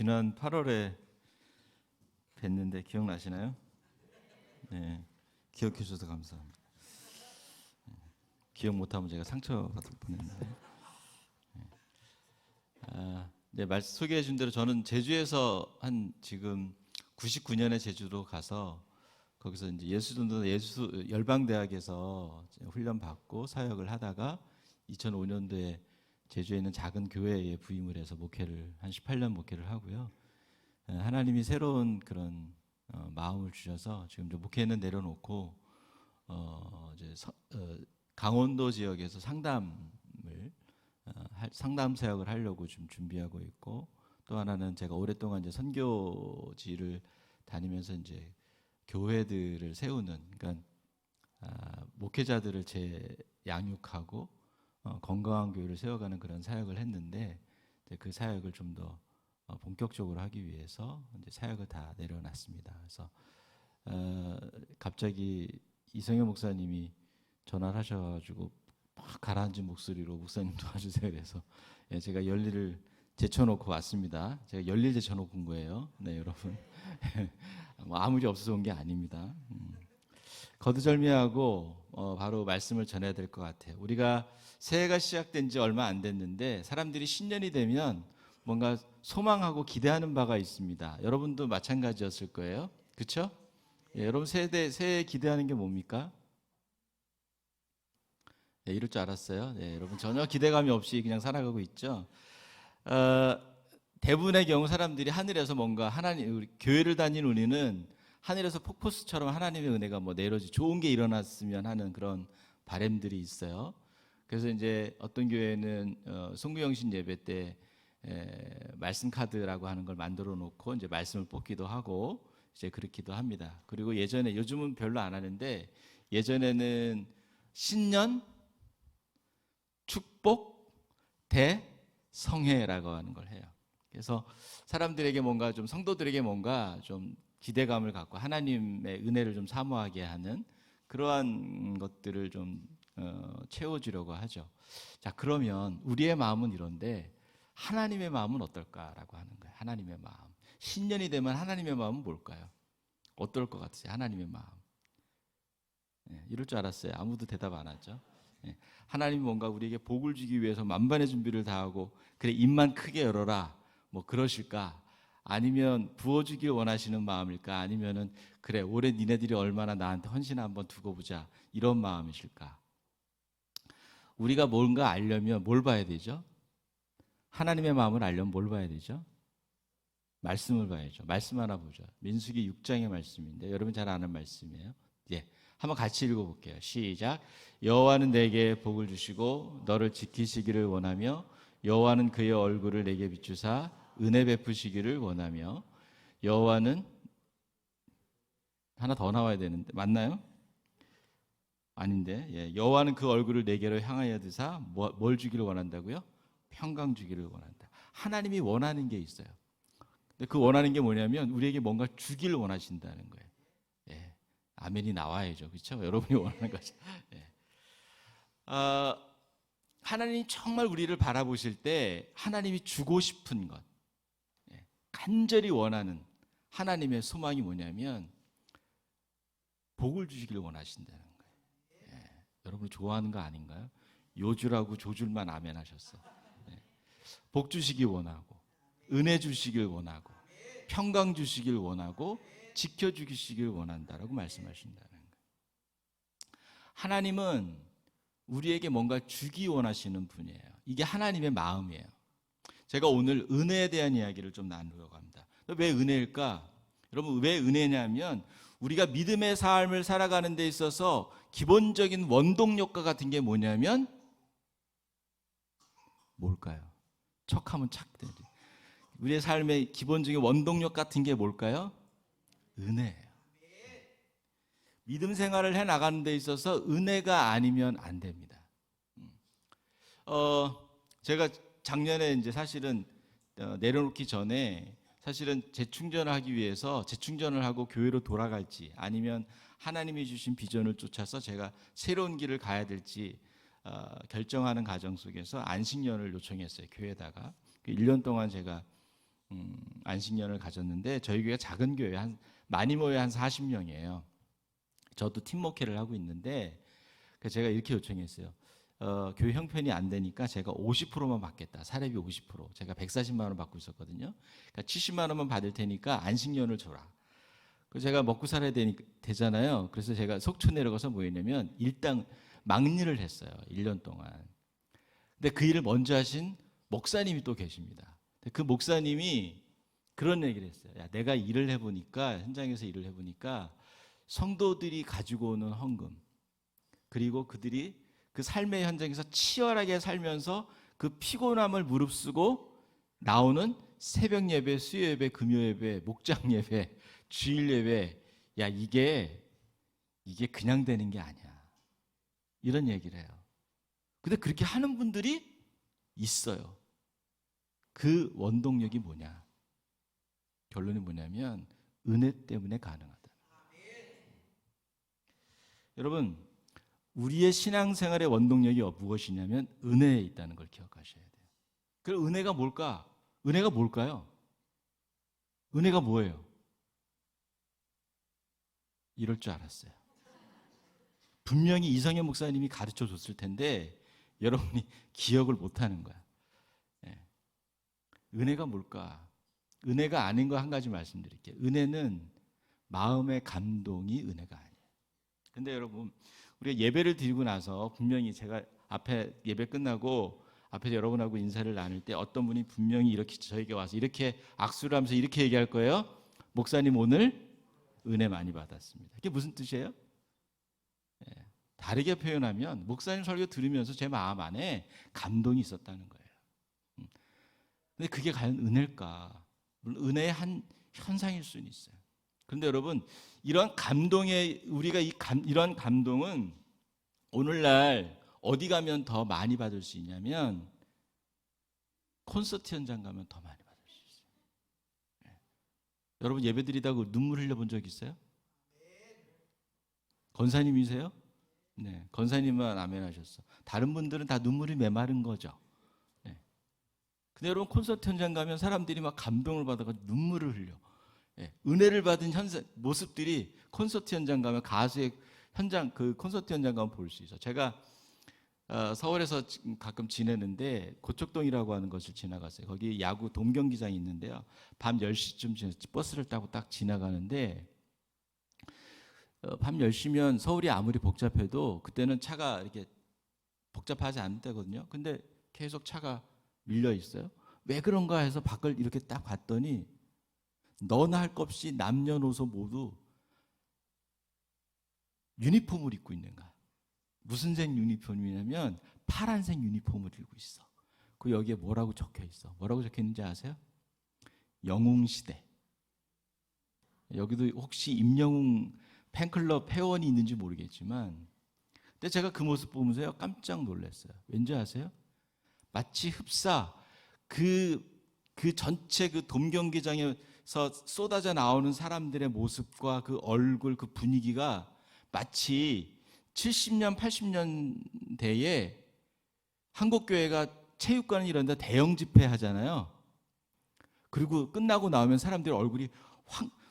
지난 8월에 뵀는데 기억나시나요? 네, 기억해 주셔서 감사합니다. 기억 못하면 제가 상처받을 뻔했는데. 네, 말씀 소개해 준 대로 저는 제주에서 한 지금 99년에 제주로 가서 거기서 이제 예수전도 예수 열방대학에서 훈련 받고 사역을 하다가 2005년도에 제주에 있는 작은 교회에 부임을 해서 목회를 한 18년 목회를 하고요. 하나님이 새로운 그런 마음을 주셔서 지금 이제 목회는 내려놓고 이제 강원도 지역에서 상담 사역을 하려고 지금 준비하고 있고, 또 하나는 제가 오랫동안 이제 선교지를 다니면서 이제 교회들을 세우는, 그러니까 목회자들을 양육하고 건강한 교회를 세워가는 그런 사역을 했는데, 이제 그 사역을 좀 더 본격적으로 하기 위해서 이제 사역을 다 내려놨습니다. 그래서 갑자기 이성현 목사님이 전화를 하셔가지고 막 가라앉은 목소리로 목사님 도와주세요 그래서 제가 열일을 제쳐놓고 왔습니다. 제가 열일 제쳐놓고 온 거예요. 네, 여러분. 뭐 아무 일 없어서 온 게 아닙니다. 거두절미하고 바로 말씀을 전해야 될 것 같아요. 우리가 새해가 시작된 지 얼마 안 됐는데 사람들이 신년이 되면 뭔가 소망하고 기대하는 바가 있습니다. 여러분도 마찬가지였을 거예요. 그렇죠? 여러분 새해 기대하는 게 뭡니까? 이럴 줄 알았어요. 여러분 전혀 기대감이 없이 그냥 살아가고 있죠. 대부분의 경우 사람들이 하늘에서 뭔가 우리 교회를 다니는 우리는 하늘에서 폭포수처럼 하나님의 은혜가 뭐 내려지 좋은 게 일어났으면 하는 그런 바람들이 있어요. 그래서 이제 어떤 교회는 송구영신 예배 때 말씀 카드라고 하는 걸 만들어 놓고 이제 말씀을 뽑기도 하고 이제 그렇기도 합니다. 그리고 요즘은 별로 안 하는데 예전에는 신년 축복 대성회라고 하는 걸 해요. 그래서 사람들에게 뭔가 좀 성도들에게 뭔가 좀 기대감을 갖고 하나님의 은혜를 좀 사모하게 하는 그러한 것들을 좀 채워주려고 하죠. 자, 그러면 우리의 마음은 이런데 하나님의 마음은 어떨까라고 하는 거예요. 하나님의 마음. 신년이 되면 하나님의 마음은 뭘까요? 어떨 것 같으세요? 하나님의 마음. 이럴 줄 알았어요. 아무도 대답 안 하죠. 하나님이 뭔가 우리에게 복을 주기 위해서 만반의 준비를 다하고 그래 입만 크게 열어라 뭐 그러실까? 아니면 부어주길 원하시는 마음일까? 아니면은 그래 올해 니네들이 얼마나 나한테 헌신 한번 두고 보자 이런 마음이실까? 우리가 뭔가 알려면 뭘 봐야 되죠? 하나님의 마음을 알려면 뭘 봐야 되죠? 말씀을 봐야죠. 말씀 하나 보죠. 민수기 6장의 말씀인데 여러분 잘 아는 말씀이에요. 한번 같이 읽어볼게요. 시작. 여호와는 내게 복을 주시고 너를 지키시기를 원하며 여호와는 그의 얼굴을 내게 비추사 은혜 베푸시기를 원하며 여호와는 하나 더 나와야 되는데 맞나요? 아닌데 여호와는 그 얼굴을 내게로 향하여 드사 뭘 주기를 원한다고요? 평강 주기를 원한다. 하나님이 원하는 게 있어요. 근데 그 원하는 게 뭐냐면 우리에게 뭔가 주기를 원하신다는 거예요. 아멘이 나와야죠. 그렇죠? 여러분이 원하는 거죠. 하나님이 정말 우리를 바라보실 때 하나님이 주고 싶은 것, 간절히 원하는 하나님의 소망이 뭐냐면 복을 주시기를 원하신다는 거예요. 여러분이 좋아하는 거 아닌가요? 요주라고 조줄만 아멘 하셨어. 복 주시길 원하고 은혜 주시길 원하고 평강 주시길 원하고 지켜주시길 원한다라고 말씀하신다는 거예요. 하나님은 우리에게 뭔가 주기 원하시는 분이에요. 이게 하나님의 마음이에요. 제가 오늘 은혜에 대한 이야기를 좀 나누려고 합니다. 왜 은혜일까? 여러분 왜 은혜냐면 우리가 믿음의 삶을 살아가는 데 있어서 기본적인 원동력과 같은 게 뭐냐면 뭘까요? 척하면 착되리. 우리의 삶의 기본적인 원동력 같은 게 뭘까요? 은혜예요. 믿음 생활을 해 나가는 데 있어서 은혜가 아니면 안 됩니다. 제가 작년에 이제 사실은 내려놓기 전에 사실은 재충전을 하기 위해서 재충전을 하고 교회로 돌아갈지 아니면 하나님이 주신 비전을 쫓아서 제가 새로운 길을 가야 될지 결정하는 과정 속에서 안식년을 요청했어요. 교회에다가 1년 동안 제가 안식년을 가졌는데 저희 교회가 작은 교회 많이 모여 한 40명이에요. 저도 팀 목회를 하고 있는데 제가 이렇게 요청했어요. 교회 형편이 안 되니까 제가 50%만 받겠다. 사례비 50%. 제가 140만 원 받고 있었거든요. 그러니까 70만 원만 받을 테니까 안식년을 줘라. 그 제가 먹고 살아야 되잖아요. 그래서 제가 속초 내려가서 뭐 했냐면 일당 막일을 했어요. 1년 동안. 근데 그 일을 먼저 하신 목사님이 또 계십니다. 그 목사님이 그런 얘기를 했어요. 야, 내가 일을 해보니까 현장에서 일을 해보니까 성도들이 가지고 오는 헌금 그리고 그들이 그 삶의 현장에서 치열하게 살면서 그 피곤함을 무릅쓰고 나오는 새벽 예배, 수요 예배, 금요 예배, 목장 예배, 주일 예배, 야 이게 그냥 되는 게 아니야. 이런 얘기를 해요. 근데 그렇게 하는 분들이 있어요. 그 원동력이 뭐냐? 결론이 뭐냐면 은혜 때문에 가능하다. 여러분, 우리의 신앙생활의 원동력이 무엇이냐면 은혜에 있다는 걸 기억하셔야 돼요. 그럼 은혜가 뭘까? 은혜가 뭘까요? 은혜가 뭐예요? 이럴 줄 알았어요. 분명히 이성현 목사님이 가르쳐 줬을 텐데 여러분이 기억을 못하는 거야. 네. 은혜가 뭘까? 은혜가 아닌 거 한 가지 말씀드릴게요. 은혜는 마음의 감동이 은혜가 아니에요. 근데 여러분, 우리가 예배를 드리고 나서 분명히 제가 앞에 예배 끝나고 앞에서 여러분하고 인사를 나눌 때 어떤 분이 분명히 이렇게 저에게 와서 이렇게 악수를 하면서 이렇게 얘기할 거예요. 목사님 오늘 은혜 많이 받았습니다. 이게 무슨 뜻이에요? 네. 다르게 표현하면 목사님 설교 들으면서 제 마음 안에 감동이 있었다는 거예요. 근데 그게 과연 은혜일까? 물론 은혜의 한 현상일 수는 있어요. 그런데 여러분, 이런 감동의 우리가 이런 감동은 오늘날 어디 가면 더 많이 받을 수 있냐면 콘서트 현장 가면 더 많이 받을 수 있어요. 네. 여러분 예배드리다가 눈물 흘려본 적 있어요? 권사님이세요? 네, 권사님만 아멘 하셨어. 다른 분들은 다 눈물이 메마른 거죠. 네. 근데 여러분 콘서트 현장 가면 사람들이 막 감동을 받아가지고 눈물을 흘려. 네. 은혜를 받은 모습들이 콘서트 현장 가면 가수의 현장 그 콘서트 현장 가면 볼 수 있어. 제가 서울에서 가끔 지내는데 고척동이라고 하는 것을 지나갔어요. 거기 야구 돔경기장이 있는데요. 밤 10시쯤 버스를 타고 딱 지나가는데 밤 10시면 서울이 아무리 복잡해도 그때는 차가 이렇게 복잡하지 않을 때거든요. 근데 계속 차가 밀려 있어요. 왜 그런가 해서 밖을 이렇게 딱 봤더니 너나 할 것 없이 남녀노소 모두 유니폼을 입고 있는 거야. 무슨 색 유니폼이냐면 파란색 유니폼을 입고 있어. 그 여기에 뭐라고 적혀 있어? 뭐라고 적혀 있는지 아세요? 영웅시대. 여기도 혹시 임영웅 팬클럽 회원이 있는지 모르겠지만 근데 제가 그 모습 보면서요 깜짝 놀랐어요. 왠지 아세요? 마치 흡사 그 전체 그 돔경기장에서 쏟아져 나오는 사람들의 모습과 그 얼굴 그 분위기가 마치 70년 80년대에 한국교회가 체육관 이런 데 대형 집회 하잖아요. 그리고 끝나고 나오면 사람들 얼굴이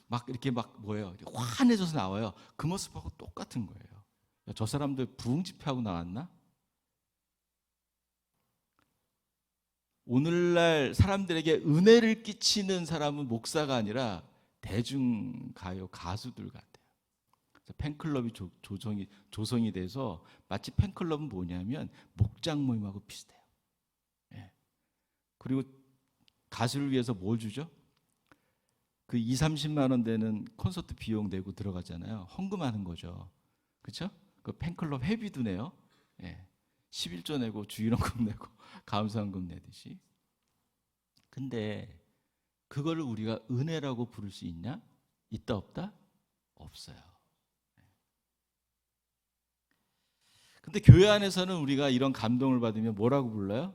막 이렇게 막 뭐예요? 이렇게 환해져서 나와요. 그 모습하고 똑같은 거예요. 야, 저 사람들 부흥 집회하고 나왔나? 오늘날 사람들에게 은혜를 끼치는 사람은 목사가 아니라 대중가요 가수들 같아요. 팬클럽이 조성이 돼서 마치 팬클럽은 뭐냐면 목장 모임하고 비슷해요. 예. 그리고 가수를 위해서 뭘 주죠? 그 2, 30만 원 되는 콘서트 비용 내고 들어가잖아요. 헌금하는 거죠. 그렇죠? 그 팬클럽 회비도 내요. 예. 11조 내고 주일헌금 내고 감사헌금 내듯이. 근데 그거를 우리가 은혜라고 부를 수 있냐? 있다 없다? 없어요. 근데 교회 안에서는 우리가 이런 감동을 받으면 뭐라고 불러요?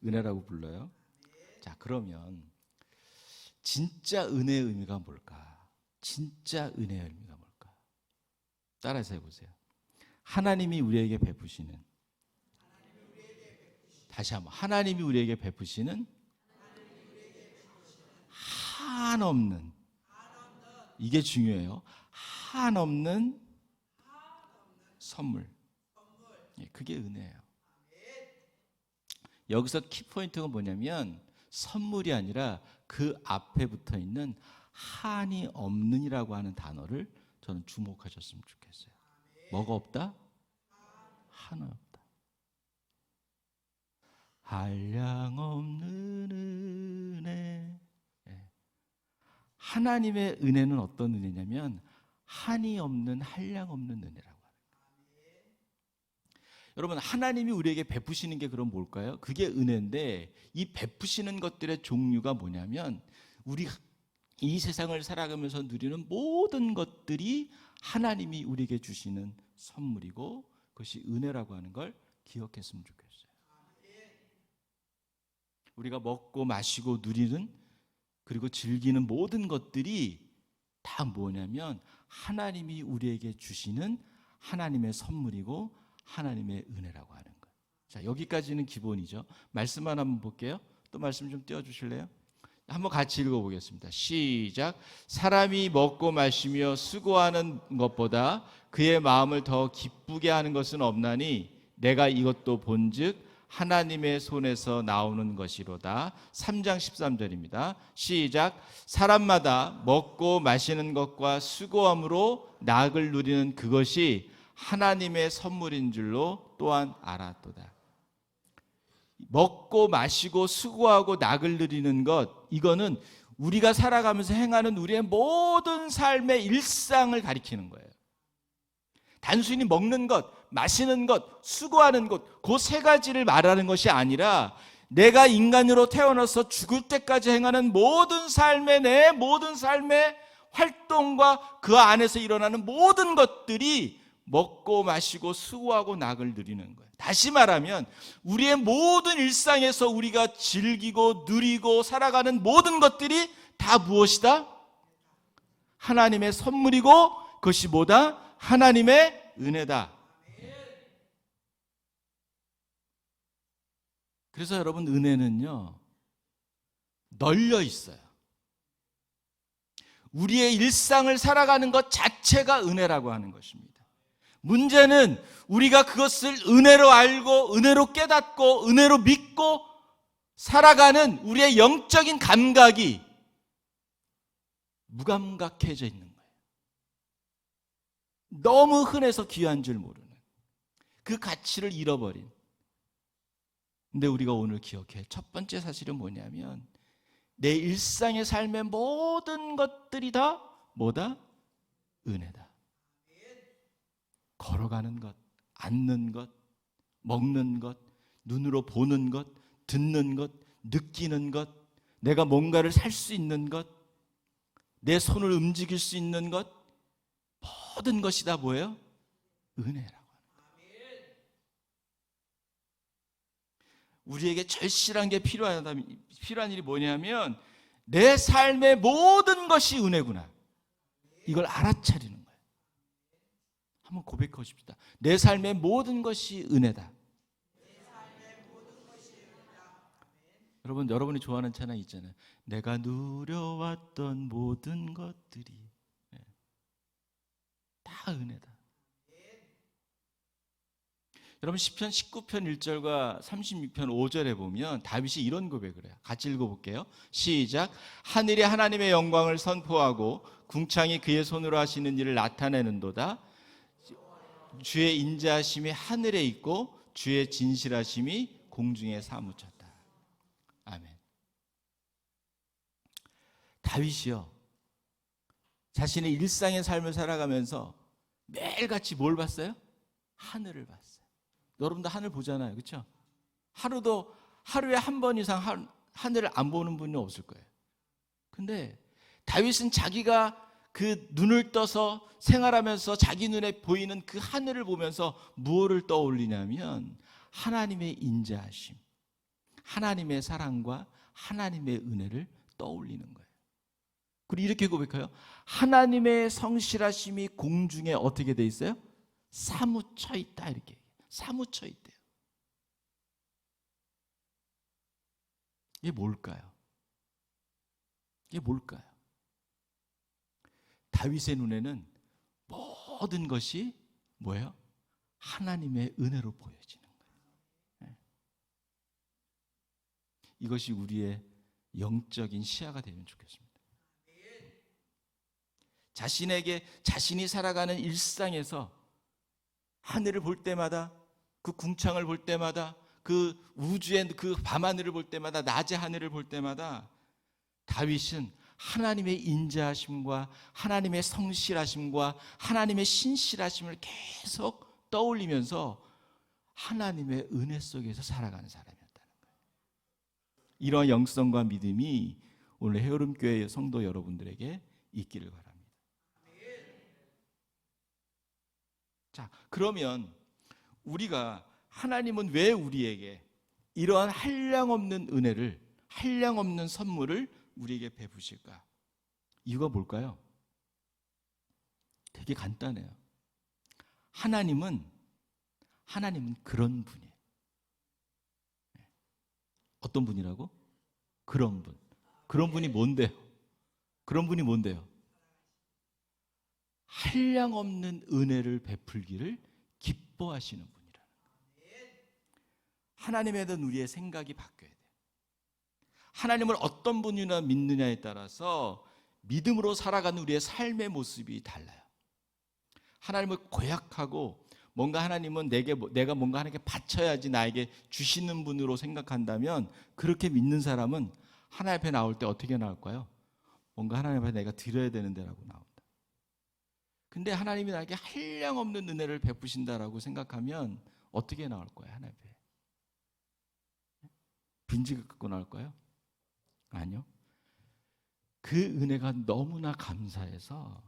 은혜라고 불러요. 자, 그러면 진짜 은혜의 의미가 뭘까? 진짜 은혜의 의미가 뭘까? 따라서 해보세요. 하나님이 우리에게 베푸시는 다시 한번 하나님이 우리에게 베푸시는 한없는, 이게 중요해요. 한없는 선물. 그게 은혜예요. 여기서 키포인트가 뭐냐면 선물이 아니라 그 앞에 붙어 있는 한이 없는이라고 하는 단어를 저는 주목하셨으면 좋겠어요. 뭐가 없다? 하나 없다. 한량없는 은혜. 하나님의 은혜는 어떤 은혜냐면 한이 없는, 한량 없는 은혜라고 합니다. 여러분, 하나님이 우리에게 베푸시는 게 그럼 뭘까요? 그게 은혜인데, 이 베푸시는 것들의 종류가 뭐냐면 우리가 이 세상을 살아가면서 누리는 모든 것들이 하나님이 우리에게 주시는 선물이고 그것이 은혜라고 하는 걸 기억했으면 좋겠어요. 우리가 먹고 마시고 누리는, 그리고 즐기는 모든 것들이 다 뭐냐면 하나님이 우리에게 주시는 하나님의 선물이고 하나님의 은혜라고 하는 거예요. 자, 여기까지는 기본이죠. 말씀만 한번 볼게요. 또 말씀 좀 띄워주실래요? 한번 같이 읽어보겠습니다. 시작. 사람이 먹고 마시며 수고하는 것보다 그의 마음을 더 기쁘게 하는 것은 없나니 내가 이것도 본즉 하나님의 손에서 나오는 것이로다. 3장 13절입니다. 시작. 사람마다 먹고 마시는 것과 수고함으로 낙을 누리는 그것이 하나님의 선물인 줄로 또한 알았도다. 먹고 마시고 수고하고 낙을 누리는 것, 이거는 우리가 살아가면서 행하는 우리의 모든 삶의 일상을 가리키는 거예요. 단순히 먹는 것, 마시는 것, 수고하는 것, 그 세 가지를 말하는 것이 아니라 내가 인간으로 태어나서 죽을 때까지 행하는 모든 삶의, 내 모든 삶의 활동과 그 안에서 일어나는 모든 것들이 먹고 마시고 수고하고 낙을 누리는 거예요. 다시 말하면 우리의 모든 일상에서 우리가 즐기고 누리고 살아가는 모든 것들이 다 무엇이다? 하나님의 선물이고 그것이 뭐다? 하나님의 은혜다. 그래서 여러분, 은혜는요 널려 있어요. 우리의 일상을 살아가는 것 자체가 은혜라고 하는 것입니다. 문제는 우리가 그것을 은혜로 알고 은혜로 깨닫고 은혜로 믿고 살아가는 우리의 영적인 감각이 무감각해져 있는 거예요. 너무 흔해서 귀한 줄 모르는, 그 가치를 잃어버린. 근데 우리가 오늘 기억해 첫 번째 사실은 뭐냐면 내 일상의 삶의 모든 것들이 다 뭐다? 은혜다. 걸어가는 것, 앉는 것, 먹는 것, 눈으로 보는 것, 듣는 것, 느끼는 것, 내가 뭔가를 살 수 있는 것, 내 손을 움직일 수 있는 것, 모든 것이 다 뭐예요? 은혜라고 하는 거예요. 우리에게 절실한 게 필요한 일이 뭐냐면 내 삶의 모든 것이 은혜구나, 이걸 알아차리는 거예요. 한번 고백하십시다. 내 삶의 모든 것이 은혜다. 여러분, 여러분이 좋아하는 찬양 있잖아요. 내가 누려왔던 모든 것들이 다 은혜다. 여러분, 시편 19편 1절과 36편 5절에 보면 다윗이 이런 고백을 해요. 같이 읽어볼게요. 시작. 하늘이 하나님의 영광을 선포하고 궁창이 그의 손으로 하시는 일을 나타내는도다. 주의 인자하심이 하늘에 있고 주의 진실하심이 공중에 사무쳤다. 아멘. 다윗이요, 자신의 일상의 삶을 살아가면서 매일같이 뭘 봤어요? 하늘을 봤어요. 여러분도 하늘 보잖아요, 그렇죠? 하루에 한 번 이상 하늘을 안 보는 분이 없을 거예요. 근데 다윗은 자기가 그 눈을 떠서 생활하면서 자기 눈에 보이는 그 하늘을 보면서 무엇을 떠올리냐면 하나님의 인자하심, 하나님의 사랑과 하나님의 은혜를 떠올리는 거예요. 그리고 이렇게 고백해요. 하나님의 성실하심이 공중에 어떻게 돼 있어요? 사무쳐 있다. 이렇게 사무쳐 있대요. 이게 뭘까요? 이게 뭘까요? 다윗의 눈에는 모든 것이 뭐예요? 하나님의 은혜로 보여지는 거예요. 이것이 우리의 영적인 시야가 되면 좋겠습니다. 자신에게 자신이 살아가는 일상에서 하늘을 볼 때마다, 그 궁창을 볼 때마다, 그 우주의 그 밤하늘을 볼 때마다, 낮의 하늘을 볼 때마다 다윗은 하나님의 인자하심과 하나님의 성실하심과 하나님의 신실하심을 계속 떠올리면서 하나님의 은혜 속에서 살아가는 사람이었다는 거예요. 이러한 영성과 믿음이 오늘 헤어름교회 성도 여러분들에게 있기를 바랍니다. 자, 그러면 우리가 하나님은 왜 우리에게 이러한 한량없는 은혜를, 한량없는 선물을 우리에게 베푸실까? 이유가 뭘까요? 되게 간단해요. 하나님은 그런 분이에요. 어떤 분이라고? 그런 분. 그런 분이 뭔데요? 그런 분이 뭔데요? 한량없는 은혜를 베풀기를 기뻐하시는 분이라는 거예요. 하나님에 대한 우리의 생각이 바뀌어야 돼요. 하나님을 어떤 분이나 믿느냐에 따라서 믿음으로 살아가는 우리의 삶의 모습이 달라요. 하나님을 고약하고 뭔가 하나님은 내가 뭔가 하나님께 바쳐야지 나에게 주시는 분으로 생각한다면, 그렇게 믿는 사람은 하나님 앞에 나올 때 어떻게 나올까요? 뭔가 하나님 앞에 내가 드려야 되는데라고 나온다. 근데 하나님이 나에게 한량없는 은혜를 베푸신다라고 생각하면 어떻게 나올 거예요? 하나님 앞에 빈지가 갖고 나올까요? 아니요. 그 은혜가 너무나 감사해서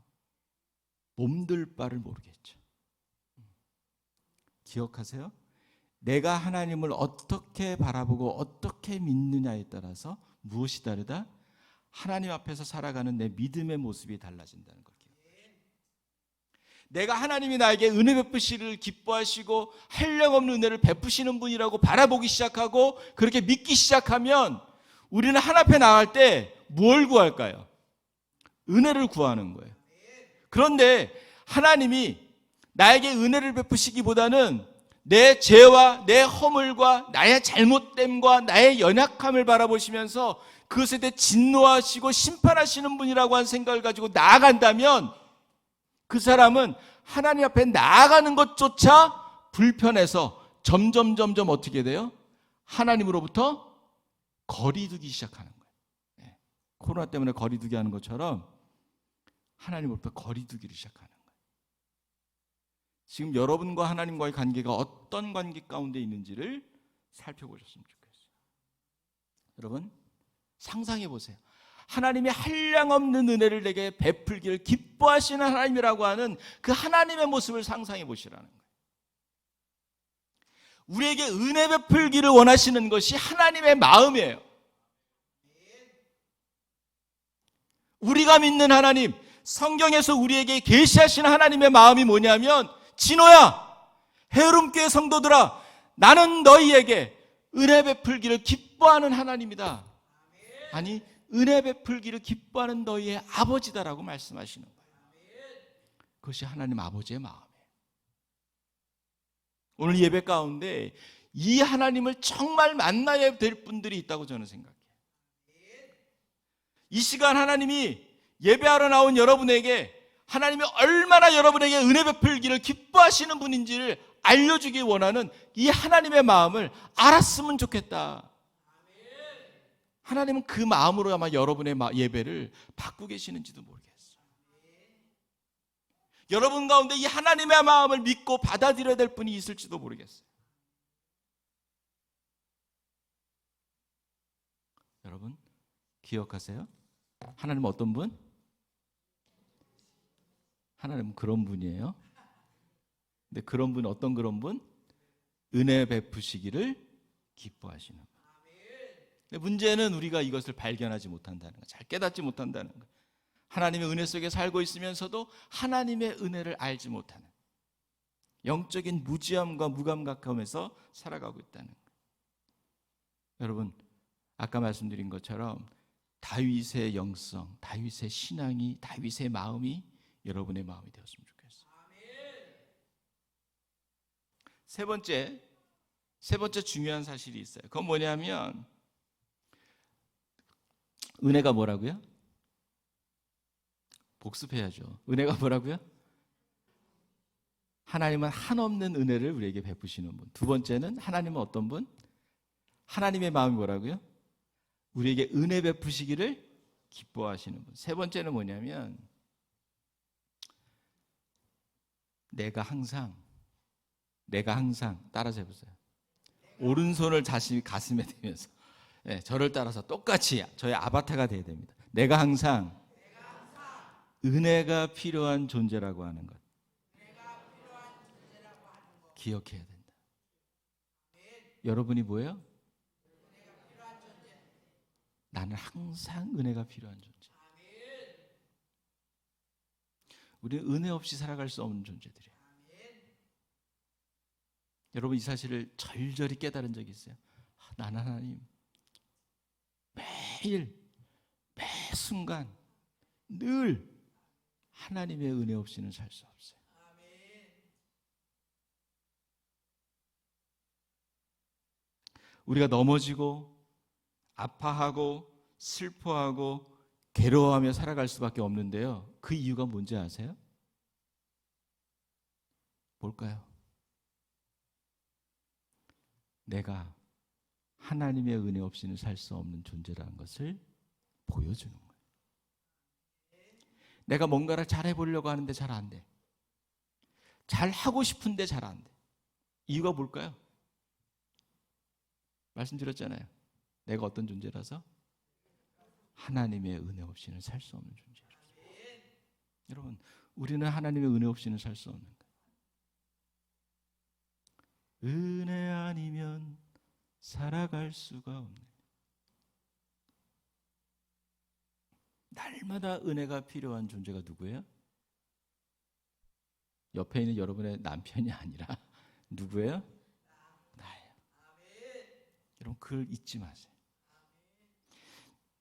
몸둘 바를 모르겠죠. 기억하세요? 내가 하나님을 어떻게 바라보고 어떻게 믿느냐에 따라서 무엇이 다르다? 하나님 앞에서 살아가는 내 믿음의 모습이 달라진다는 걸 기억하십시오. 내가 하나님이 나에게 은혜 베푸시를 기뻐하시고 한량없는 은혜를 베푸시는 분이라고 바라보기 시작하고 그렇게 믿기 시작하면 우리는 하나님 앞에 나갈 때 뭘 구할까요? 은혜를 구하는 거예요. 그런데 하나님이 나에게 은혜를 베푸시기보다는 내 죄와 내 허물과 나의 잘못됨과 나의 연약함을 바라보시면서 그것에 대해 진노하시고 심판하시는 분이라고 하는 생각을 가지고 나아간다면 그 사람은 하나님 앞에 나아가는 것조차 불편해서 점점 어떻게 돼요? 하나님으로부터 거리두기 시작하는 거예요. 코로나 때문에 거리두기 하는 것처럼 하나님으로부터 거리두기를 시작하는 거예요. 지금 여러분과 하나님과의 관계가 어떤 관계 가운데 있는지를 살펴보셨으면 좋겠어요. 여러분 상상해 보세요. 하나님이 한량없는 은혜를 내게 베풀기를 기뻐하시는 하나님이라고 하는 그 하나님의 모습을 상상해 보시라는 거예요. 우리에게 은혜 베풀기를 원하시는 것이 하나님의 마음이에요. 우리가 믿는 하나님, 성경에서 우리에게 계시하시는 하나님의 마음이 뭐냐면, 진호야, 헤어름교회 성도들아, 나는 너희에게 은혜 베풀기를 기뻐하는 하나님이다. 아니, 은혜 베풀기를 기뻐하는 너희의 아버지다라고 말씀하시는 거예요. 그것이 하나님 아버지의 마음이에요. 오늘 예배 가운데 이 하나님을 정말 만나야 될 분들이 있다고 저는 생각해요. 이 시간 하나님이 예배하러 나온 여러분에게 하나님이 얼마나 여러분에게 은혜 베풀기를 기뻐하시는 분인지를 알려주기 원하는 이 하나님의 마음을 알았으면 좋겠다. 하나님은 그 마음으로 아마 여러분의 예배를 받고 계시는지도 모르겠어요. 여러분 가운데 이 하나님의 마음을 믿고 받아들여야 될 분이 있을지도 모르겠어요. 여러분 기억하세요? 하나님은 어떤 분? 하나님은 그런 분이에요. 근데 그런 분은 어떤 그런 분? 은혜 베푸시기를 기뻐하시는 분. 근데 문제는 우리가 이것을 발견하지 못한다는 거예요. 잘 깨닫지 못한다는 거예요. 하나님의 은혜 속에 살고 있으면서도 하나님의 은혜를 알지 못하는 영적인 무지함과 무감각함에서 살아가고 있다는 거예요. 여러분 아까 말씀드린 것처럼 다윗의 영성, 다윗의 신앙이, 다윗의 마음이 여러분의 마음이 되었으면 좋겠어요. 세 번째 중요한 사실이 있어요. 그건 뭐냐면 은혜가 뭐라고요? 복습해야죠. 은혜가 뭐라고요? 하나님은 한없는 은혜를 우리에게 베푸시는 분. 두 번째는 하나님은 어떤 분? 하나님의 마음이 뭐라고요? 우리에게 은혜 베푸시기를 기뻐하시는 분. 세 번째는 뭐냐면 내가 항상 따라서 해보세요. 오른손을 자신이 가슴에 대면서 저를 따라서 똑같이 저의 아바타가 돼야 됩니다. 내가 항상 은혜가 필요한 존재라고 하는 것 기억해야 된다. 여러분이 뭐예요? 나는 항상 은혜가 필요한 존재. 우리는 은혜 없이 살아갈 수 없는 존재들이에요. 여러분 이 사실을 절절히 깨달은 적이 있어요. 나는 하나님 매일 매 순간 늘 하나님의 은혜 없이는 살 수 없어요. 우리가 넘어지고 아파하고 슬퍼하고 괴로워하며 살아갈 수밖에 없는데요. 그 이유가 뭔지 아세요? 뭘까요? 내가 하나님의 은혜 없이는 살 수 없는 존재라는 것을 보여주는 거예요. 내가 뭔가를 잘해보려고 하는데 잘 안 돼. 잘하고 싶은데 잘 안 돼. 이유가 뭘까요? 말씀드렸잖아요. 내가 어떤 존재라서? 하나님의 은혜 없이는 살 수 없는 존재라서. 여러분, 우리는 하나님의 은혜 없이는 살 수 없는 거예요. 은혜 아니면 살아갈 수가 없네. 날마다 은혜가 필요한 존재가 누구예요? 옆에 있는 여러분의 남편이 아니라 누구예요? 나예요. 여러분 그걸 잊지 마세요.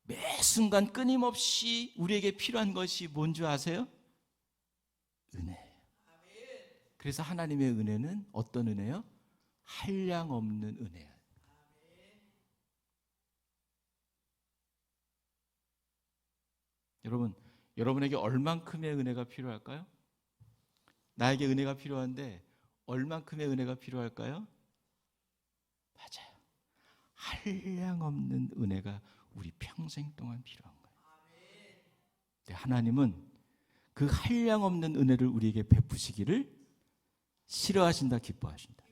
매 순간 끊임없이 우리에게 필요한 것이 뭔지 아세요? 은혜예요. 그래서 하나님의 은혜는 어떤 은혜요? 한량없는 은혜예요. 여러분, 여러분에게 얼만큼의 은혜가 필요할까요? 나에게 은혜가 필요한데 얼만큼의 은혜가 필요할까요? 맞아요. 한량없는 은혜가 우리 평생 동안 필요한 거예요. 근데 하나님은 그 한량없는 은혜를 우리에게 베푸시기를 싫어하신다, 기뻐하신다?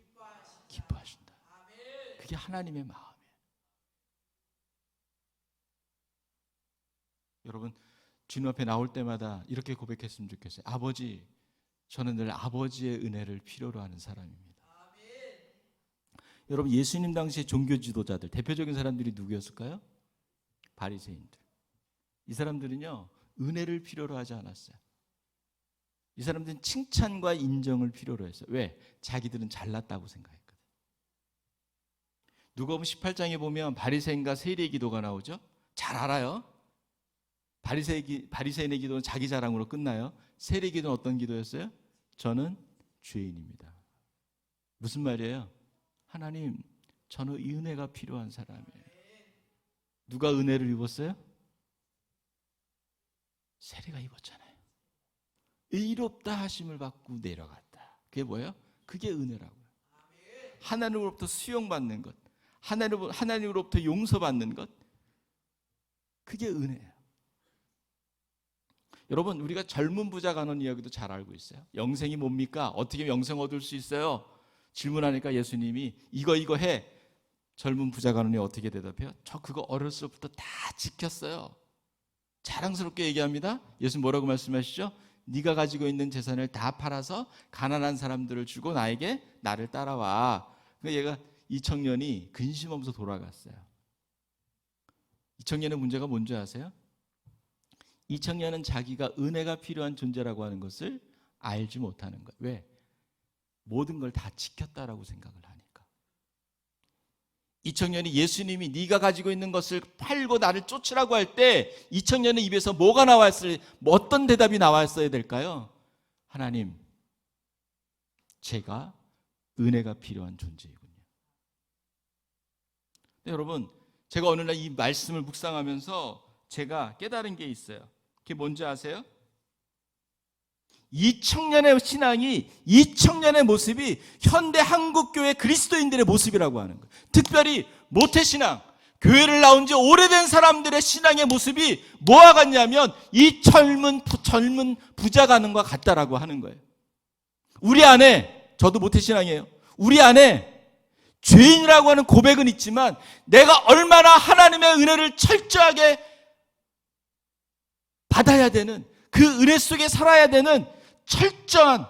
기뻐하신다. 그게 하나님의 마음이에요. 여러분, 주님 앞에 나올 때마다 이렇게 고백했으면 좋겠어요. 아버지, 저는 늘 아버지의 은혜를 필요로 하는 사람입니다. 여러분, 예수님 당시의 종교 지도자들 대표적인 사람들이 누구였을까요? 바리새인들. 이 사람들은요 은혜를 필요로 하지 않았어요. 이 사람들은 칭찬과 인정을 필요로 했어요. 왜? 자기들은 잘났다고 생각했거든. 누가복음 18장에 보면 바리새인과 세리의 기도가 나오죠. 잘 알아요. 바리새인의 기도는 자기 자랑으로 끝나요. 세리의 기도는 어떤 기도였어요? 저는 죄인입니다. 무슨 말이에요? 하나님, 저는 이 은혜가 필요한 사람이에요. 누가 은혜를 입었어요? 세리가 입었잖아요. 의롭다 하심을 받고 내려갔다. 그게 뭐예요? 그게 은혜라고요. 하나님으로부터 수용받는 것, 하나님으로부터 용서받는 것, 그게 은혜예요. 여러분, 우리가 젊은 부자 간원 이야기도 잘 알고 있어요. 영생이 뭡니까? 어떻게 영생 얻을 수 있어요? 질문하니까 예수님이 이거 해. 젊은 부자 간원이 어떻게 대답해요? 저 그거 어렸을 때부터 다 지켰어요. 자랑스럽게 얘기합니다. 예수님 뭐라고 말씀하시죠? 네가 가지고 있는 재산을 다 팔아서 가난한 사람들을 주고 나를 따라와. 그러니까 얘가 이 청년이 근심 없어 돌아갔어요. 이 청년의 문제가 뭔지 아세요? 이 청년은 자기가 은혜가 필요한 존재라고 하는 것을 알지 못하는 거예요. 왜? 모든 걸 다 지켰다라고 생각을 하니까. 이 청년이 예수님이 네가 가지고 있는 것을 팔고 나를 쫓으라고 할 때 이 청년의 입에서 뭐가 나왔어요? 어떤 대답이 나왔어야 될까요? 하나님, 제가 은혜가 필요한 존재이군요. 네, 여러분, 제가 어느 날 이 말씀을 묵상하면서 제가 깨달은 게 있어요. 그게 뭔지 아세요? 이 청년의 신앙이, 이 청년의 모습이 현대 한국교회 그리스도인들의 모습이라고 하는 거예요. 특별히 모태신앙, 교회를 나온 지 오래된 사람들의 신앙의 모습이 뭐와 같냐면 이 젊은 부자 가는 것과 같다라고 하는 거예요. 우리 안에, 저도 모태신앙이에요. 우리 안에 죄인이라고 하는 고백은 있지만 내가 얼마나 하나님의 은혜를 철저하게 받아야 되는, 그 은혜 속에 살아야 되는 철저한,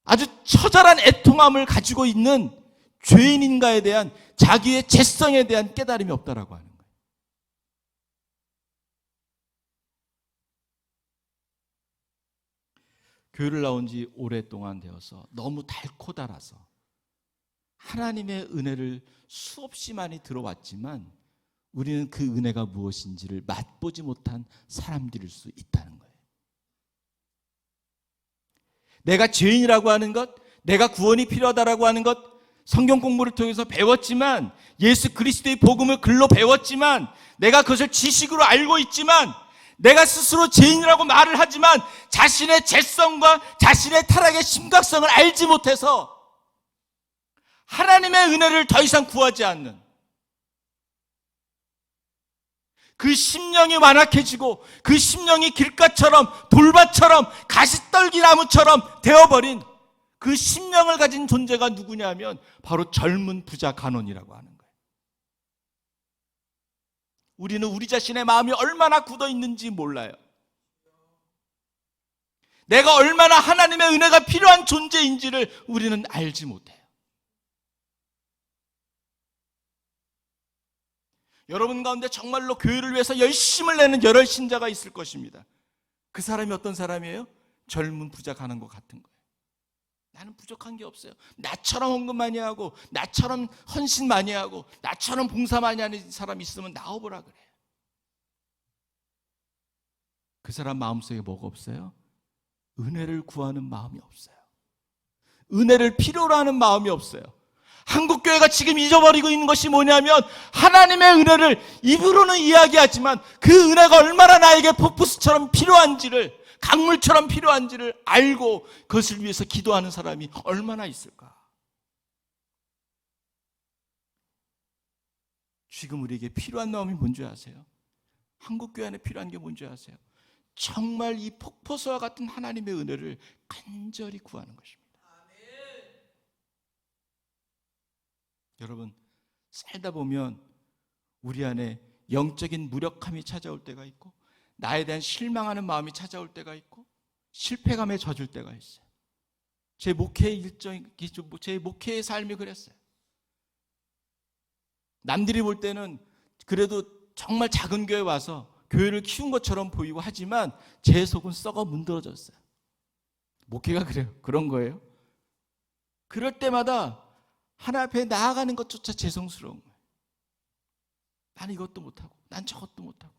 아주 처절한 애통함을 가지고 있는 죄인인가에 대한 자기의 죄성에 대한 깨달음이 없다라고 하는 거예요. 교회를 나온 지 오랫동안 되어서 너무 달고 달아서 하나님의 은혜를 수없이 많이 들어왔지만 우리는 그 은혜가 무엇인지를 맛보지 못한 사람들일 수 있다는 거예요. 내가 죄인이라고 하는 것, 내가 구원이 필요하다라고 하는 것, 성경 공부를 통해서 배웠지만, 예수 그리스도의 복음을 글로 배웠지만, 내가 그것을 지식으로 알고 있지만, 내가 스스로 죄인이라고 말을 하지만 자신의 죄성과 자신의 타락의 심각성을 알지 못해서 하나님의 은혜를 더 이상 구하지 않는, 그 심령이 완악해지고 그 심령이 길가처럼 돌밭처럼 가시떨기 나무처럼 되어버린 그 심령을 가진 존재가 누구냐면 바로 젊은 부자 간원이라고 하는 거예요. 우리는 우리 자신의 마음이 얼마나 굳어 있는지 몰라요. 내가 얼마나 하나님의 은혜가 필요한 존재인지를 우리는 알지 못해요. 여러분 가운데 정말로 교회를 위해서 열심을 내는 여러 신자가 있을 것입니다. 그 사람이 어떤 사람이에요? 젊은 부자 가는 것 같은 거예요. 나는 부족한 게 없어요. 나처럼 헌금 많이 하고, 나처럼 헌신 많이 하고, 나처럼 봉사 많이 하는 사람 있으면 나와보라 그래요. 그 사람 마음속에 뭐가 없어요? 은혜를 구하는 마음이 없어요. 은혜를 필요로 하는 마음이 없어요. 한국교회가 지금 잊어버리고 있는 것이 뭐냐면 하나님의 은혜를 입으로는 이야기하지만 그 은혜가 얼마나 나에게 폭포수처럼 필요한지를, 강물처럼 필요한지를 알고 그것을 위해서 기도하는 사람이 얼마나 있을까? 지금 우리에게 필요한 마음이 뭔지 아세요? 한국교회 안에 필요한 게 뭔지 아세요? 정말 이 폭포수와 같은 하나님의 은혜를 간절히 구하는 것입니다. 여러분, 살다 보면 우리 안에 영적인 무력함이 찾아올 때가 있고, 나에 대한 실망하는 마음이 찾아올 때가 있고, 실패감에 젖을 때가 있어요. 제 목회의 삶이 그랬어요. 남들이 볼 때는 그래도 정말 작은 교회 와서 교회를 키운 것처럼 보이고 하지만 제 속은 썩어 문드러졌어요. 목회가 그래요. 그런 거예요. 그럴 때마다 하나님 앞에 나아가는 것조차 죄송스러운 거예요. 나는 이것도 못하고, 난 저것도 못하고,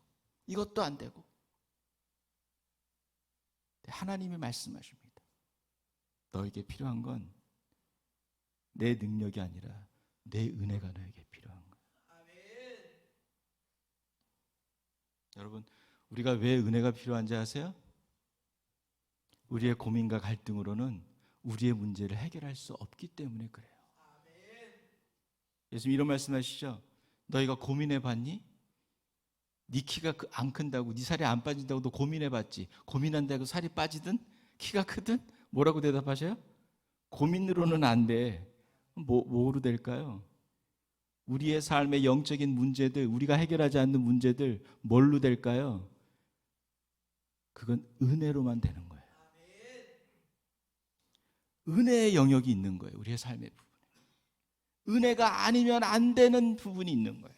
이것도 안 되고. 하나님이 말씀하십니다. 너에게 필요한 건 내 능력이 아니라 내 은혜가 너에게 필요한 거야. 여러분, 우리가 왜 은혜가 필요한지 아세요? 우리의 고민과 갈등으로는 우리의 문제를 해결할 수 없기 때문에 그래요. 예수님 이런 말씀하시죠. 너희가 고민해봤니? 네 키가 안 큰다고, 네 살이 안 빠진다고 너 고민해봤지? 고민한다고 살이 빠지든 키가 크든 뭐라고 대답하셔요? 고민으로는 안 돼. 뭐로 될까요? 우리의 삶의 영적인 문제들, 우리가 해결하지 않는 문제들 뭘로 될까요? 그건 은혜로만 되는 거예요. 은혜의 영역이 있는 거예요. 우리의 삶의 부분에. 은혜가 아니면 안 되는 부분이 있는 거예요.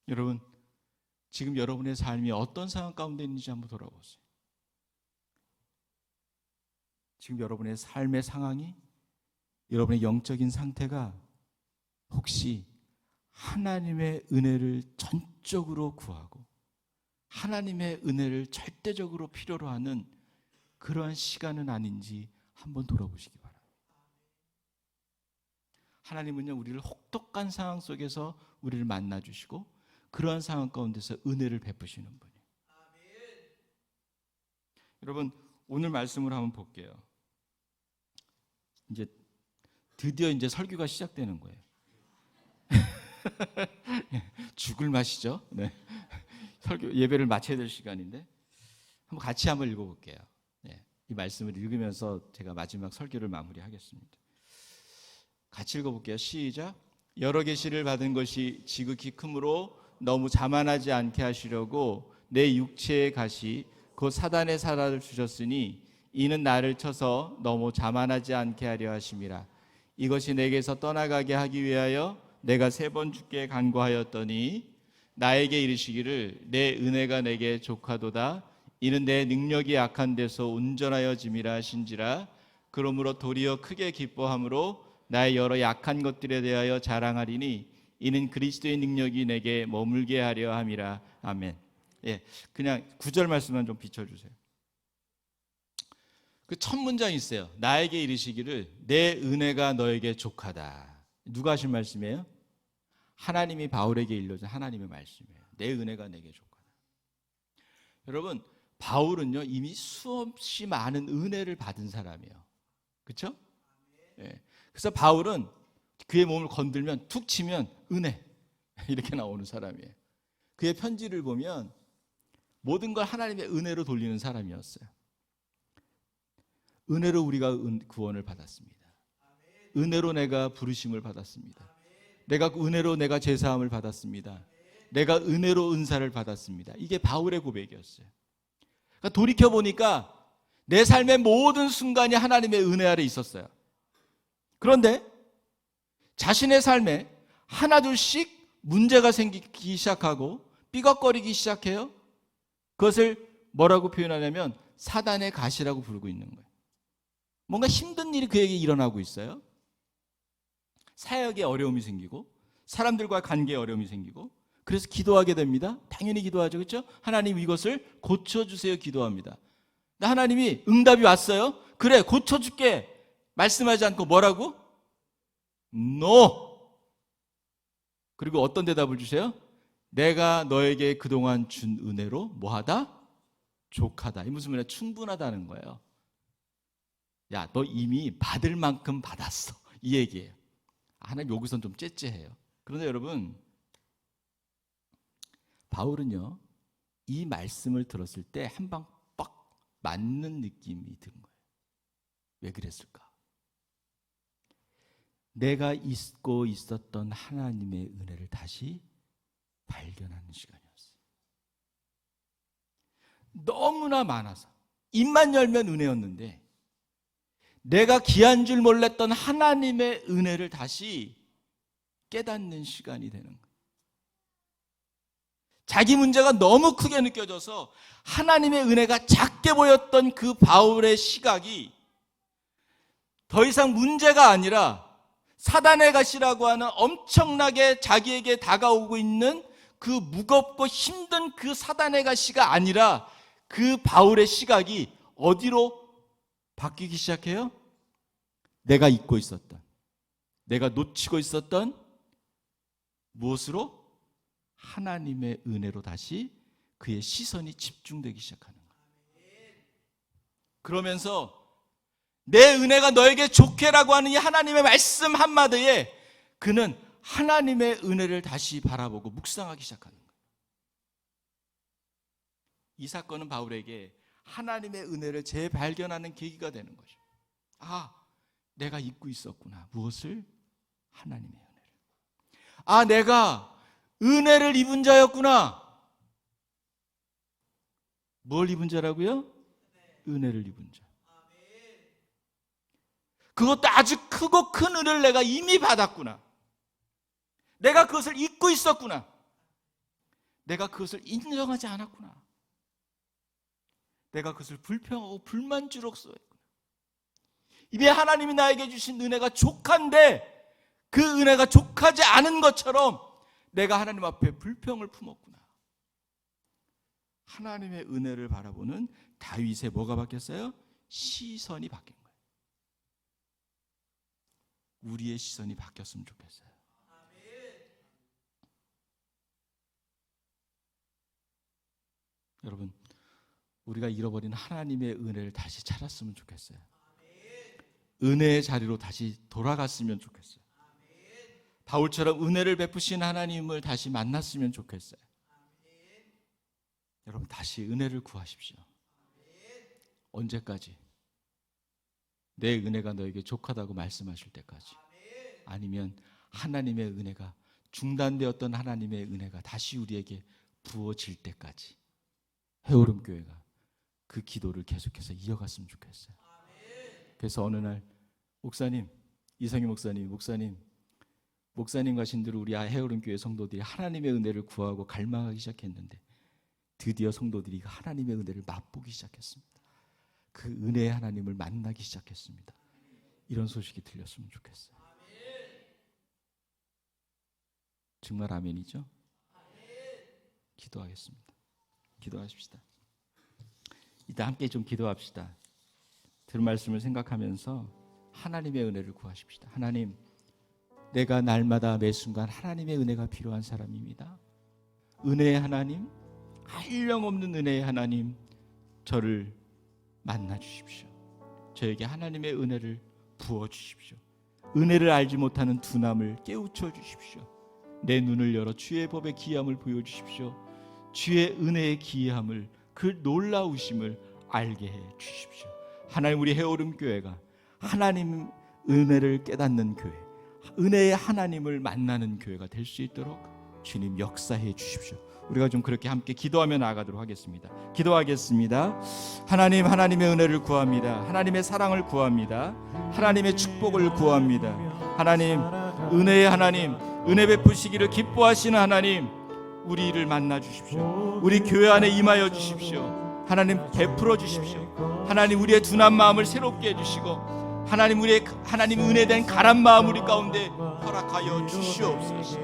여러분, 지금 여러분의 삶이 어떤 상황 가운데 있는지 한번 돌아보세요. 지금 여러분의 삶의 상황이 여러분의 영적인 상태가 혹시 하나님의 은혜를 전적으로 구하고 하나님의 은혜를 절대적으로 필요로 하는 그러한 시간은 아닌지 한번 돌아보시기 바랍니다. 하나님은요, 우리를 혹독한 상황 속에서 우리를 만나주시고 그러한 상황 가운데서 은혜를 베푸시는 분이에요. 여러분, 오늘 말씀을 한번 볼게요. 이제 드디어 이제 설교가 시작되는 거예요. 죽을 맛이죠. 네. 설교 예배를 마쳐야 될 시간인데 한번 같이 한번 읽어볼게요. 네. 이 말씀을 읽으면서 제가 마지막 설교를 마무리하겠습니다. 같이 읽어볼게요. 시작. 여러 계시를 받은 것이 지극히 크므로 너무 자만하지 않게 하시려고 내 육체의 가시 곧 사단의 사라를 주셨으니 이는 나를 쳐서 너무 자만하지 않게 하려 하심이라. 이것이 내게서 떠나가게 하기 위하여 내가 3번 주께 간구하였더니 나에게 이르시기를 내 은혜가 내게 족하도다. 이는 내 능력이 약한 데서 온전하여 짐이라 하신지라. 그러므로 도리어 크게 기뻐함으로 나의 여러 약한 것들에 대하여 자랑하리니 이는 그리스도의 능력이 내게 머물게 하려 함이라. 아멘. 예, 그냥 9절 말씀만 좀 비춰주세요. 그 첫 문장이 있어요. 나에게 이르시기를 내 은혜가 너에게 족하다. 누가 하신 말씀이에요? 하나님이 바울에게 일러준 하나님의 말씀이에요. 내 은혜가 내게 족하다. 여러분, 바울은요 이미 수없이 많은 은혜를 받은 사람이에요. 그렇죠? 예. 그래서 바울은 그의 몸을 건들면 툭 치면 은혜 이렇게 나오는 사람이에요. 그의 편지를 보면 모든 걸 하나님의 은혜로 돌리는 사람이었어요. 은혜로 우리가 구원을 받았습니다. 은혜로 내가 부르심을 받았습니다. 내가 은혜로 내가 제사함을 받았습니다. 내가 은혜로 은사를 받았습니다. 이게 바울의 고백이었어요. 그러니까 돌이켜 보니까 내 삶의 모든 순간이 하나님의 은혜 아래 있었어요. 그런데 자신의 삶에 하나둘씩 문제가 생기기 시작하고 삐걱거리기 시작해요. 그것을 뭐라고 표현하냐면 사단의 가시라고 부르고 있는 거예요. 뭔가 힘든 일이 그에게 일어나고 있어요. 사역에 어려움이 생기고 사람들과 관계에 어려움이 생기고 그래서 기도하게 됩니다. 당연히 기도하죠. 그렇죠? 하나님 이것을 고쳐주세요 기도합니다. 하나님이 응답이 왔어요. 그래 고쳐줄게 말씀하지 않고 뭐라고? No. 그리고 어떤 대답을 주세요? 내가 너에게 그동안 준 은혜로 뭐하다? 족하다. 이 무슨 말이야? 충분하다는 거예요. 야, 너 이미 받을 만큼 받았어. 이 얘기예요. 하나님 여기서는 좀 째째해요. 그런데 여러분, 바울은요 이 말씀을 들었을 때 한 방 빡 맞는 느낌이 든 거예요. 왜 그랬을까? 내가 잊고 있었던 하나님의 은혜를 다시 발견하는 시간이었어요. 너무나 많아서 입만 열면 은혜였는데 내가 귀한 줄 몰랐던 하나님의 은혜를 다시 깨닫는 시간이 되는 거예요. 자기 문제가 너무 크게 느껴져서 하나님의 은혜가 작게 보였던 그 바울의 시각이 더 이상 문제가 아니라 사단의 가시라고 하는 엄청나게 자기에게 다가오고 있는 그 무겁고 힘든 그 사단의 가시가 아니라 그 바울의 시각이 어디로 바뀌기 시작해요? 내가 잊고 있었던, 내가 놓치고 있었던 무엇으로? 하나님의 은혜로 다시 그의 시선이 집중되기 시작하는 거예요. 그러면서 내 은혜가 너에게 좋게라고 하는 이 하나님의 말씀 한마디에 그는 하나님의 은혜를 다시 바라보고 묵상하기 시작하는 거예요. 이 사건은 바울에게 하나님의 은혜를 재발견하는 계기가 되는 거죠. 아, 내가 잊고 있었구나. 무엇을? 하나님의 은혜를. 아, 내가 은혜를 입은 자였구나. 뭘 입은 자라고요? 은혜를 입은 자. 그것도 아주 크고 큰 은혜를 내가 이미 받았구나. 내가 그것을 잊고 있었구나. 내가 그것을 인정하지 않았구나. 내가 그것을 불평하고 불만주로 써했구나. 이미 하나님이 나에게 주신 은혜가 족한데 그 은혜가 족하지 않은 것처럼 내가 하나님 앞에 불평을 품었구나. 하나님의 은혜를 바라보는 다윗의 뭐가 바뀌었어요? 시선이 바뀐 거예요. 우리의 시선이 바뀌었으면 좋겠어요. 여러분, 우리가 잃어버린 하나님의 은혜를 다시 찾았으면 좋겠어요. 은혜의 자리로 다시 돌아갔으면 좋겠어요. 바울처럼 은혜를 베푸신 하나님을 다시 만났으면 좋겠어요. 여러분, 다시 은혜를 구하십시오. 언제까지? 내 은혜가 너에게 족하다고 말씀하실 때까지. 아니면 하나님의 은혜가 중단되었던 하나님의 은혜가 다시 우리에게 부어질 때까지 해오름 교회가 그 기도를 계속해서 이어갔으면 좋겠어요. 그래서 어느 날 목사님, 이성희 목사님과 신들 우리 해오름 교회 성도들이 하나님의 은혜를 구하고 갈망하기 시작했는데 드디어 성도들이 하나님의 은혜를 맛보기 시작했습니다. 그 은혜의 하나님을 만나기 시작했습니다. 이런 소식이 들렸으면 좋겠어요. 정말 아멘이죠? 기도하겠습니다. 기도하십시다. 이따 함께 좀 기도합시다. 들은 말씀을 생각하면서 하나님의 은혜를 구하십시다. 하나님, 내가 날마다 매 순간 하나님의 은혜가 필요한 사람입니다. 은혜의 하나님, 한량없는 은혜의 하나님, 저를 만나 주십시오. 저에게 하나님의 은혜를 부어 주십시오. 은혜를 알지 못하는 둔함을 깨우쳐 주십시오. 내 눈을 열어 주의 법의 기이함을 보여주십시오. 주의 은혜의 기이함을, 그 놀라우심을 알게 해 주십시오. 하나님, 우리 해오름 교회가 하나님 은혜를 깨닫는 교회, 은혜의 하나님을 만나는 교회가 될 수 있도록 주님 역사해 주십시오. 우리가 좀 그렇게 함께 기도하며 나아가도록 하겠습니다. 기도하겠습니다. 하나님, 하나님의 은혜를 구합니다. 하나님의 사랑을 구합니다. 하나님의 축복을 구합니다. 하나님, 은혜의 하나님, 은혜 베푸시기를 기뻐하시는 하나님, 우리를 만나 주십시오. 우리 교회 안에 임하여 주십시오. 하나님, 베풀어 주십시오. 하나님, 우리의 둔한 마음을 새롭게 해주시고 하나님, 우리의 하나님 은혜된 가란 마음 우리 가운데 허락하여 주시옵소서.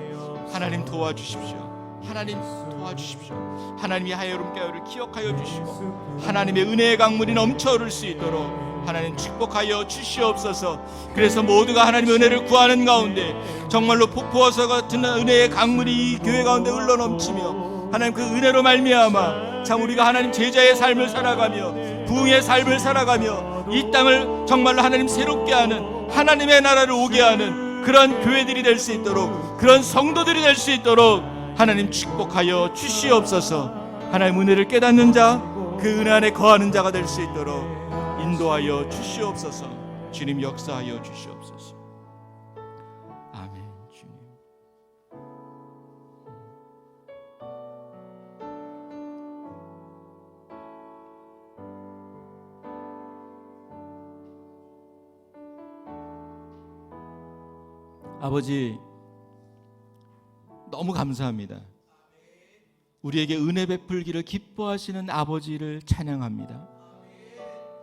하나님, 도와주십시오. 하나님, 도와주십시오. 하나님이 하여름 교회를 기억하여 주시고 하나님의 은혜의 강물이 넘쳐 흐를 수 있도록 하나님 축복하여 주시옵소서. 그래서 모두가 하나님의 은혜를 구하는 가운데 정말로 폭포와서 같은 은혜의 강물이 이 교회 가운데 흘러넘치며 하나님, 그 은혜로 말미암아 참 우리가 하나님 제자의 삶을 살아가며 부흥의 삶을 살아가며 이 땅을 정말로 하나님 새롭게 하는, 하나님의 나라를 오게 하는 그런 교회들이 될 수 있도록, 그런 성도들이 될 수 있도록 하나님 축복하여 주시옵소서. 하나님, 은혜를 깨닫는 자, 그 은혜 안에 거하는 자가 될 수 있도록 인도하여 주시옵소서. 주님, 역사하여 주시옵소서. 아멘. 주님, 아버지, 너무 감사합니다. 우리에게 은혜 베풀기를 기뻐하시는 아버지를 찬양합니다.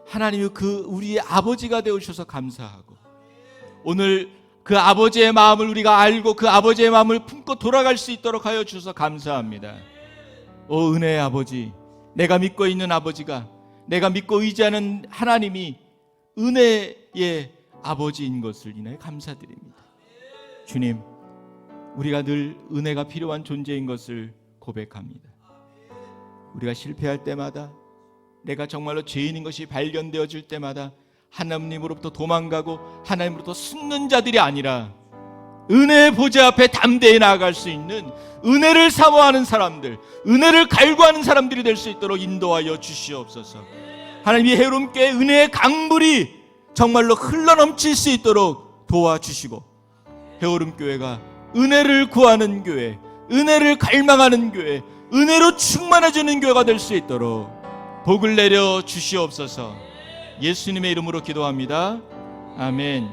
하나님이 그 우리의 아버지가 되어주셔서 감사하고 오늘 그 아버지의 마음을 우리가 알고 그 아버지의 마음을 품고 돌아갈 수 있도록 하여 주셔서 감사합니다. 오 은혜의 아버지, 내가 믿고 있는 아버지가, 내가 믿고 의지하는 하나님이 은혜의 아버지인 것을 인하여 감사드립니다. 주님, 우리가 늘 은혜가 필요한 존재인 것을 고백합니다. 우리가 실패할 때마다, 내가 정말로 죄인인 것이 발견되어질 때마다 하나님으로부터 도망가고 하나님으로부터 숨는 자들이 아니라 은혜의 보좌 앞에 담대히 나아갈 수 있는, 은혜를 사모하는 사람들, 은혜를 갈구하는 사람들이 될 수 있도록 인도하여 주시옵소서. 하나님이 해오름교회 은혜의 강물이 정말로 흘러넘칠 수 있도록 도와주시고 해오름교회가 은혜를 구하는 교회, 은혜를 갈망하는 교회, 은혜로 충만해지는 교회가 될 수 있도록 복을 내려 주시옵소서. 예수님의 이름으로 기도합니다. 아멘.